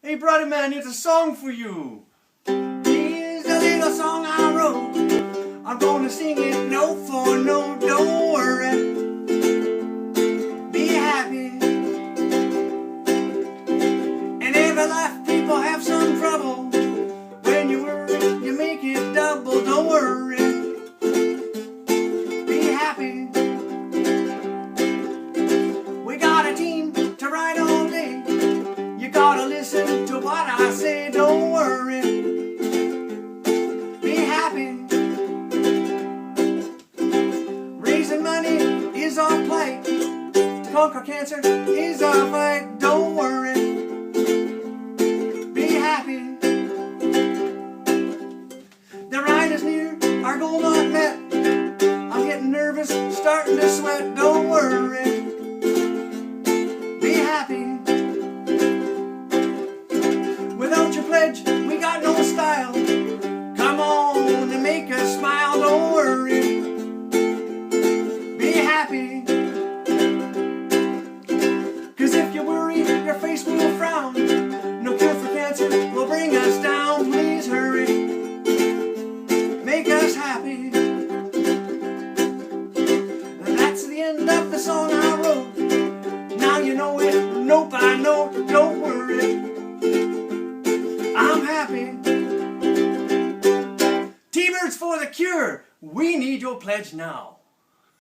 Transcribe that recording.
Hey brother man, here's a song for you. Here's a little song I wrote. I'm gonna sing it note for note, don't worry. Be happy. In every life people have some trouble. When you worry, you make it double, don't worry. Be happy. We got a team to ride all day. You gotta listen to what I say, don't worry. Be happy. Raising money is our plight. To conquer cancer is our fight, don't worry. Be happy. The ride is near, our goal not met. I'm getting nervous, starting to sweat, don't worry. Be happy. Without your pledge, we got no style. Come on and make us smile, don't worry. Be happy. Cause if you worry, your face will frown. No cure for cancer will bring us down. Please hurry. Make us happy. And that's the end of the song I wrote. Now you know it, nope I know, don't worry. I'm happy. T-Birds for the cure. We need your pledge now.